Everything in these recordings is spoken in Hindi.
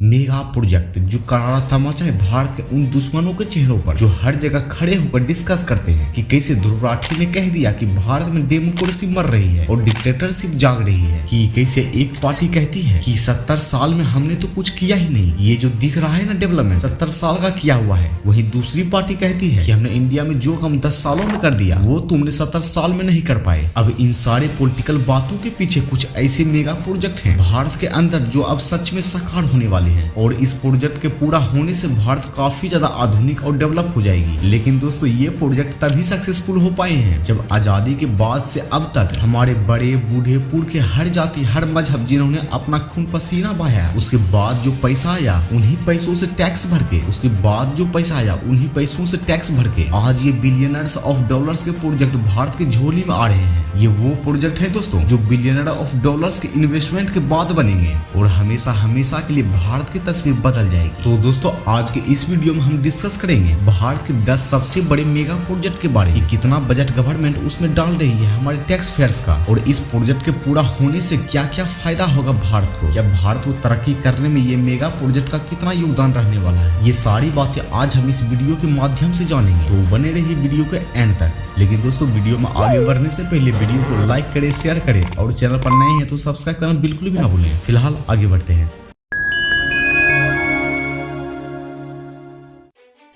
मेगा प्रोजेक्ट जो करारा तमाचा है भारत के उन दुश्मनों के चेहरों पर जो हर जगह खड़े होकर डिस्कस करते हैं कि कैसे ध्रुव राठी ने कह दिया कि भारत में डेमोक्रेसी मर रही है और डिक्टेटरशिप जाग रही है, कि कैसे एक पार्टी कहती है कि 70 साल में हमने तो कुछ किया ही नहीं, ये जो दिख रहा है ना डेवलपमेंट 70 साल का किया हुआ है। वहीं दूसरी पार्टी कहती है कि हमने इंडिया में जो काम 10 सालों में कर दिया वो तुमने 70 साल में नहीं कर पाए। अब इन सारे पॉलिटिकल बातों के पीछे कुछ ऐसे मेगा प्रोजेक्ट हैं भारत के अंदर जो अब सच में साकार होने वाले हैं, और इस प्रोजेक्ट के पूरा होने से भारत काफी ज्यादा आधुनिक और डेवलप हो जाएगी। लेकिन दोस्तों ये प्रोजेक्ट तभी सक्सेसफुल हो पाए हैं जब आजादी के बाद से अब तक हमारे बड़े बूढ़े के हर जाति हर मजहब जिन्होंने अपना खून पसीना बहाया, उसके बाद जो पैसा आया उन्हीं पैसों से टैक्स भर के, उसके बाद जो पैसा आया उन्हीं पैसों से टैक्स भर के आज ये बिलियनर्स ऑफ डॉलर्स के प्रोजेक्ट भारत की झोली में आ रहे हैं। ये वो प्रोजेक्ट है दोस्तों जो बिलियनर ऑफ डॉलर्स के इन्वेस्टमेंट के बाद बनेंगे और हमेशा हमेशा के लिए भारत की तस्वीर बदल जाएगी। तो दोस्तों आज के इस वीडियो में हम डिस्कस करेंगे भारत के 10 सबसे बड़े मेगा प्रोजेक्ट के बारे में, कितना बजट गवर्नमेंट उसमें डाल रही है हमारे टैक्स फेयर्स का, और इस प्रोजेक्ट के पूरा होने से क्या क्या फायदा होगा भारत को, क्या भारत को तरक्की करने में ये मेगा प्रोजेक्ट का कितना योगदान रहने वाला है। ये सारी बातें आज हम इस वीडियो के माध्यम से जानेंगे, तो बने रहिए वीडियो के एंड तक। लेकिन दोस्तों वीडियो में आगे बढ़ने से पहले वीडियो को लाइक करें, शेयर करें और चैनल पर नए हैं तो सब्सक्राइब करना बिल्कुल भी ना भूलें। फिलहाल आगे बढ़ते हैं।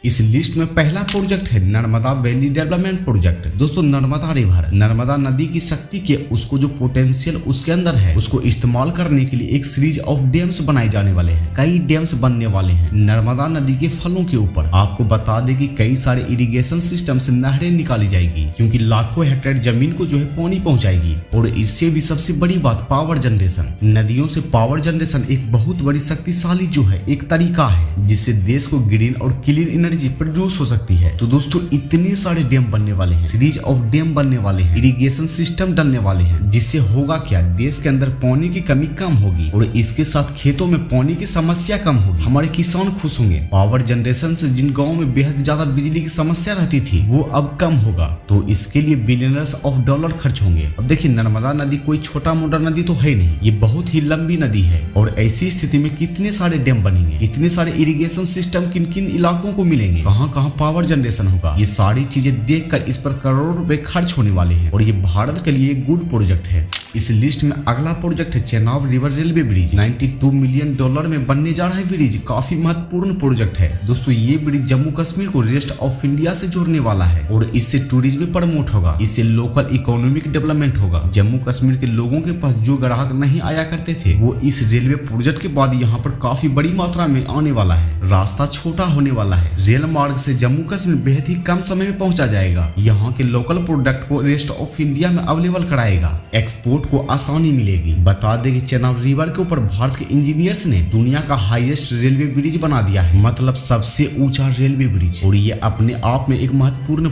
इस लिस्ट में पहला प्रोजेक्ट है नर्मदा वैली डेवलपमेंट प्रोजेक्ट। दोस्तों नर्मदा रिवर, नर्मदा नदी की शक्ति के उसको जो पोटेंशियल उसके अंदर है उसको इस्तेमाल करने के लिए एक सीरीज ऑफ डैम्स बनाए जाने वाले हैं, कई डैम्स बनने वाले हैं नर्मदा नदी के फलों के ऊपर। आपको बता दें कि कई सारे इरिगेशन सिस्टम से नहरें निकाली जाएगी क्योंकि लाखों हेक्टेयर जमीन को जो है पानी पहुंचाएगी। और इससे भी सबसे बड़ी बात पावर जनरेशन, नदियों से पावर जनरेशन एक बहुत बड़ी शक्तिशाली जो है एक तरीका है जिससे देश को ग्रीन और क्लीन प्रोड्यूस हो सकती है। तो दोस्तों इतने सारे डैम बनने वाले हैं, सीरीज ऑफ डैम बनने वाले हैं, इरिगेशन सिस्टम डलने वाले हैं, जिससे होगा क्या, देश के अंदर पानी की कमी कम होगी और इसके साथ खेतों में पानी की समस्या कम होगी, हमारे किसान खुश होंगे। पावर जनरेशन से जिन गाँव में बेहद ज्यादा बिजली की समस्या रहती थी वो अब कम होगा, तो इसके लिए बिलियनर्स ऑफ डॉलर खर्च होंगे। अब देखिए नर्मदा नदी कोई छोटा मोटा नदी तो है नहीं, ये बहुत ही लंबी नदी है और ऐसी स्थिति में कितने सारे डैम बनेंगे, इतने सारे इरिगेशन सिस्टम किन किन इलाकों को मिलेंगे, कहाँ कहाँ पावर जनरेशन होगा, ये सारी चीजें देखकर इस पर करोड़ों रुपए खर्च होने वाले हैं और ये भारत के लिए एक गुड प्रोजेक्ट है। इस लिस्ट में अगला प्रोजेक्ट है Chenab river railway bridge. 92 million dollar में बनने जा रहा है ब्रिज, काफी महत्वपूर्ण प्रोजेक्ट है दोस्तों। ये ब्रिज जम्मू कश्मीर को रेस्ट ऑफ इंडिया से जोड़ने वाला है और इससे टूरिज्म प्रमोट होगा, इससे लोकल इकोनॉमिक डेवलपमेंट होगा। जम्मू कश्मीर के लोगों के पास जो ग्राहक नहीं आया करते थे वो इस रेलवे प्रोजेक्ट के बाद यहाँ पर काफी बड़ी मात्रा में आने वाला है। रास्ता छोटा होने वाला है, रेल मार्ग से जम्मू कश्मीर बेहद ही कम समय में पहुंचा जाएगा। यहाँ के लोकल प्रोडक्ट को रेस्ट ऑफ इंडिया में अवेलेबल कराएगा, एक्सपोर्ट को आसानी मिलेगी। बता दें कि चेनाब रिवर के ऊपर भारत के इंजीनियर्स ने दुनिया का हाईएस्ट रेलवे ब्रिज बना दिया है, मतलब सबसे ऊंचा रेलवे ब्रिज, और ये अपने आप में एक महत्वपूर्ण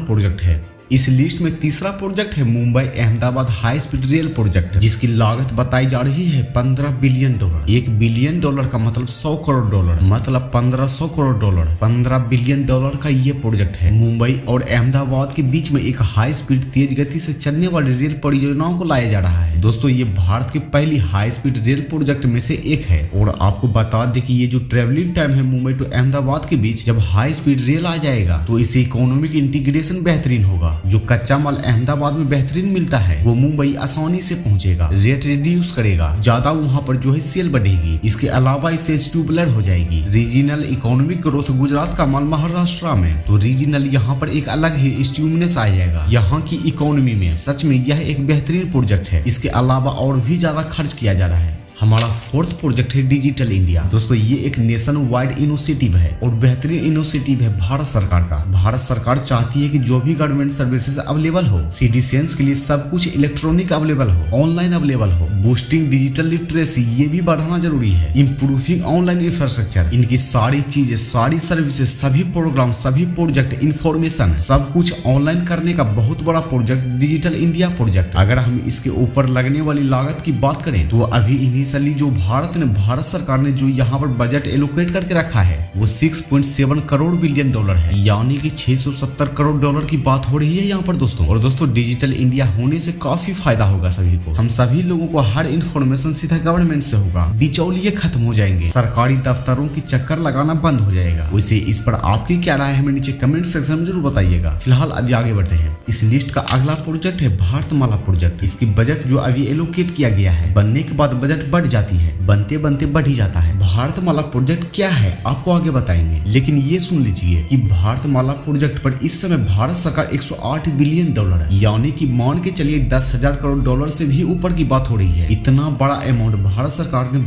प्रोजेक्ट है। इस लिस्ट में तीसरा प्रोजेक्ट है Mumbai Ahmedabad high speed rail project, जिसकी लागत बताई जा रही है 15 बिलियन डॉलर। 1 बिलियन डॉलर का मतलब 100 करोड़ डॉलर, मतलब 1500 करोड़ डॉलर। 15 बिलियन डॉलर का ये प्रोजेक्ट है। मुंबई और अहमदाबाद के बीच में एक हाई स्पीड तेज गति से चलने वाली रेल परियोजनाओं को लाया जा रहा है। दोस्तों ये भारत की पहली हाई स्पीड रेल प्रोजेक्ट में से एक है और आपको बता दें कि ये जो ट्रेवलिंग टाइम है मुंबई टू अहमदाबाद के बीच, जब हाई स्पीड रेल आ जाएगा तो इससे इकोनॉमिक इंटीग्रेशन बेहतरीन होगा। जो कच्चा माल अहमदाबाद में बेहतरीन मिलता है वो मुंबई आसानी से पहुंचेगा, रेट रिड्यूस करेगा, ज्यादा वहां पर जो है सेल बढ़ेगी। इसके अलावा इससे स्टूबलर हो जाएगी। रीजनल इकोनॉमिक ग्रोथ, गुजरात का माल महाराष्ट्र में, तो रीजनल यहाँ पर एक अलग ही स्ट्यूमिनेस आ जाएगा यहाँ की इकोनॉमी में। सच में यह एक बेहतरीन प्रोजेक्ट है। इसके अलावा और भी ज्यादा खर्च किया जा रहा है। हमारा फोर्थ प्रोजेक्ट है डिजिटल इंडिया। दोस्तों ये एक नेशन वाइड इनिशिएटिव है और बेहतरीन इनिशिएटिव है भारत सरकार का। भारत सरकार चाहती है कि जो भी गवर्नमेंट सर्विसेज अवेलेबल हो, सिटीजन्स के लिए सब कुछ इलेक्ट्रॉनिक अवेलेबल हो, ऑनलाइन अवेलेबल हो। बूस्टिंग डिजिटल लिटरेसी ये भी बढ़ाना जरूरी है। इम्प्रूविंग ऑनलाइन इंफ्रास्ट्रक्चर, इनकी सारी चीजें, सारी सर्विसेज, सभी प्रोग्राम, सभी प्रोजेक्ट, इंफॉर्मेशन सब कुछ ऑनलाइन करने का बहुत बड़ा प्रोजेक्ट डिजिटल इंडिया प्रोजेक्ट। अगर हम इसके ऊपर लगने वाली लागत की बात करें तो अभी इन्हीं फाइनेंशियली जो भारत सरकार ने जो यहाँ पर बजट एलोकेट करके रखा है वो 6.7 करोड़ बिलियन डॉलर है, यानी कि 670 करोड़ डॉलर की बात हो रही है यहाँ पर दोस्तों। और दोस्तों डिजिटल इंडिया होने से काफी फायदा होगा सभी को। हम सभी लोगों को हर इन्फॉर्मेशन सीधा गवर्नमेंट से होगा, बिचौलिए खत्म हो जाएंगे, सरकारी दफ्तरों की चक्कर लगाना बंद हो जाएगा। वैसे इस पर आपकी क्या राय है हमें नीचे कमेंट सेक्शन में जरूर बताइएगा। फिलहाल अभी आगे बढ़ते हैं। इस लिस्ट का अगला प्रोजेक्ट है भारतमाला प्रोजेक्ट। इसकी बजट जो अभी एलोकेट किया गया है, बनने के बाद बजट बढ़ जाती है, बनते बनते बढ़ ही जाता है। भारतमाला प्रोजेक्ट क्या है आपको आगे बताएंगे, लेकिन ये सुन लीजिए कि भारतमाला प्रोजेक्ट पर इस समय भारत सरकार 108 बिलियन डॉलर यानी कि मान के चलिए 10,000 करोड़ डॉलर से भी ऊपर की बात हो रही है। इतना बड़ा अमाउंट भारत सरकार ने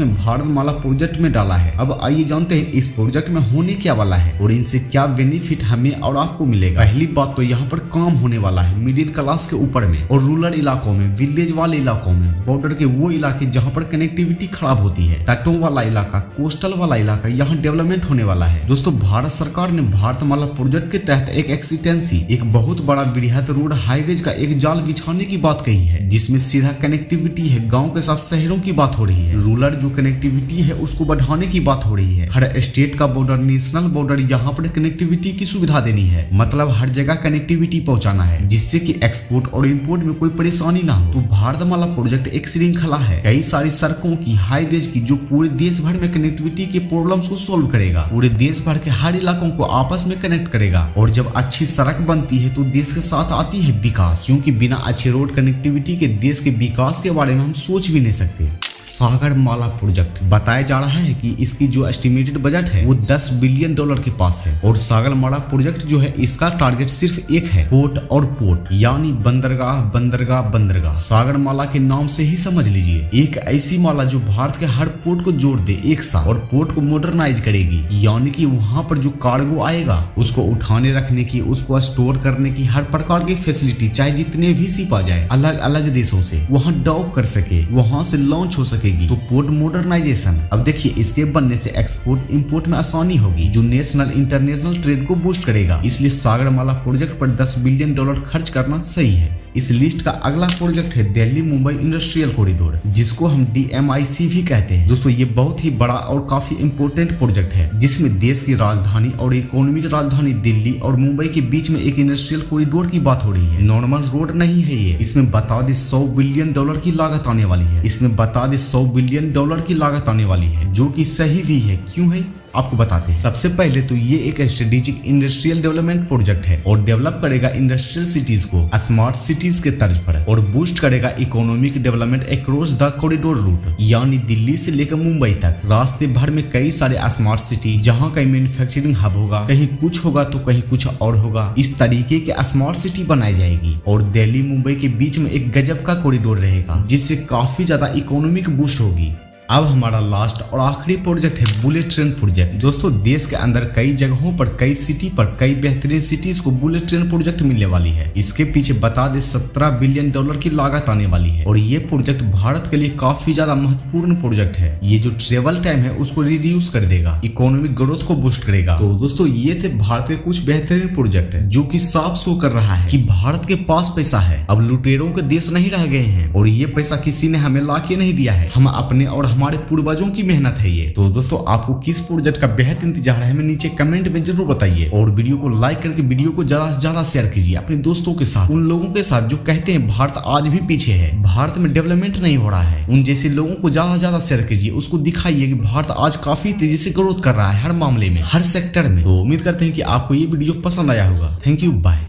भारतमाला प्रोजेक्ट में डाला है। अब आइए जानते हैं इस प्रोजेक्ट में होने क्या वाला है और इनसे क्या बेनिफिट हमें और आपको मिलेगा। पहली बात तो यहाँ पर काम होने वाला है मिडिल क्लास के ऊपर में और रूरल इलाकों में, विलेज वाले इलाकों में, बॉर्डर के वो इलाके जहाँ पर कनेक्टिविटी खराब होती है, तटों वाला इलाका, कोस्टल वाला इलाका, यहाँ डेवलपमेंट होने वाला है। दोस्तों भारत सरकार ने भारतमाला प्रोजेक्ट के तहत एक एक्सटेंसिव, एक बहुत बड़ा वृहद रोड हाईवेज का एक जाल बिछाने की बात कही है, जिसमें सीधा कनेक्टिविटी है, गाँव के साथ शहरों की बात हो रही है, रूरल जो कनेक्टिविटी है उसको बढ़ाने की बात हो रही है, हर स्टेट का बॉर्डर, नेशनल बॉर्डर, यहाँ पर कनेक्टिविटी की सुविधा देनी है, मतलब हर जगह कनेक्टिविटी पहुंचाना है, जिससे कि एक्सपोर्ट और इंपोर्ट में कोई परेशानी ना हो। तो भारतमाला प्रोजेक्ट एक श्रृंखला है कई सारी सड़कों की, हाईवेज की, जो पूरे देश भर में कनेक्टिविटी के प्रॉब्लम्स को सोल्व करेगा, पूरे देश भर के हर इलाकों को आपस में कनेक्ट करेगा। और जब अच्छी सड़क बनती है तो देश के साथ आती है विकास, क्योंकि बिना अच्छे रोड कनेक्टिविटी के देश के विकास के बारे में हम सोच भी नहीं सकते। सागरमाला प्रोजेक्ट बताया जा रहा है कि इसकी जो एस्टिमेटेड बजट है वो 10 बिलियन डॉलर के पास है। और सागरमाला प्रोजेक्ट जो है इसका टारगेट सिर्फ एक है, पोर्ट और पोर्ट, यानी बंदरगाह बंदरगाह बंदरगाह। सागरमाला के नाम से ही समझ लीजिए एक ऐसी माला जो भारत के हर पोर्ट को जोड़ दे एक साथ और पोर्ट को मॉडर्नाइज करेगी, यानी कि वहाँ पर जो कार्गो आएगा उसको उठाने रखने की, उसको स्टोर करने की हर प्रकार की फैसिलिटी, चाहे जितने भी शिप आ जाए अलग अलग देशों से, वहाँ डॉक कर सके, वहाँ से लॉन्च हो सके। तो पोर्ट मॉडर्नाइजेशन, अब देखिए इसके बनने से एक्सपोर्ट इंपोर्ट में आसानी होगी, जो नेशनल इंटरनेशनल ट्रेड को बूस्ट करेगा। इसलिए सागरमाला प्रोजेक्ट पर 10 बिलियन डॉलर खर्च करना सही है। इस लिस्ट का अगला प्रोजेक्ट है दिल्ली मुंबई इंडस्ट्रियल कॉरिडोर, जिसको हम DMIC भी कहते हैं। दोस्तों ये बहुत ही बड़ा और काफी इंपोर्टेंट प्रोजेक्ट है, जिसमें देश की राजधानी और इकोनॉमिक राजधानी दिल्ली और मुंबई के बीच में एक इंडस्ट्रियल कॉरिडोर की बात हो रही है। नॉर्मल रोड नहीं है ये। इसमें बता दे 100 बिलियन डॉलर की लागत आने वाली है। इसमें बता दे 100 बिलियन डॉलर की लागत आने वाली है, जो कि सही भी है। क्यों है आपको बताते हैं। सबसे पहले तो ये एक स्ट्रेटेजिक इंडस्ट्रियल डेवलपमेंट प्रोजेक्ट है और डेवलप करेगा इंडस्ट्रियल सिटीज को स्मार्ट सिटीज के तर्ज पर और बूस्ट करेगा economic development across the corridor route, यानी दिल्ली से लेकर मुंबई तक रास्ते भर में कई सारे स्मार्ट सिटी, जहाँ कहीं मैन्युफैक्चरिंग हब होगा, कहीं कुछ होगा तो कहीं कुछ और होगा, इस तरीके के स्मार्ट सिटी बनाई जाएगी। और दिल्ली मुंबई के बीच में एक गजब का कॉरिडोर रहेगा, जिससे काफी ज्यादा इकोनॉमिक बूस्ट होगी। अब हमारा लास्ट और आखिरी प्रोजेक्ट है बुलेट ट्रेन प्रोजेक्ट। दोस्तों देश के अंदर कई जगहों पर, कई सिटी पर, कई बेहतरीन सिटीज को बुलेट ट्रेन प्रोजेक्ट मिलने वाली है। इसके पीछे बता दे 17 बिलियन डॉलर की लागत आने वाली है और ये प्रोजेक्ट भारत के लिए काफी ज्यादा महत्वपूर्ण प्रोजेक्ट है। ये जो ट्रेवल टाइम है उसको रिड्यूस कर देगा, इकोनॉमिक ग्रोथ को बूस्ट करेगा। तो दोस्तों ये थे भारत के कुछ बेहतरीन प्रोजेक्ट जो कि साफ शो कर रहा है कि भारत के पास पैसा है, अब लुटेरों के देश नहीं रह गए हैं और ये पैसा किसी ने हमें ला के नहीं दिया है, हम अपने और हमारे पूर्वजों की मेहनत है ये। तो दोस्तों आपको किस प्रोजेक्ट का बेहद इंतजार है हमें नीचे कमेंट में जरूर बताइए और वीडियो को लाइक करके वीडियो को ज्यादा से ज्यादा शेयर कीजिए अपने दोस्तों के साथ, उन लोगों के साथ जो कहते हैं भारत आज भी पीछे है, भारत में डेवलपमेंट नहीं हो रहा है। उन जैसे लोगों को ज्यादा से ज्यादा शेयर कीजिए, उसको दिखाइए कि भारत आज काफी तेजी से ग्रोथ कर रहा है हर मामले में, हर सेक्टर में। तो उम्मीद करते हैं कि आपको ये वीडियो पसंद आया होगा। Thank you, bye.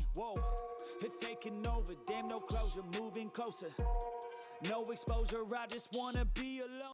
No exposure, I just wanna be alone.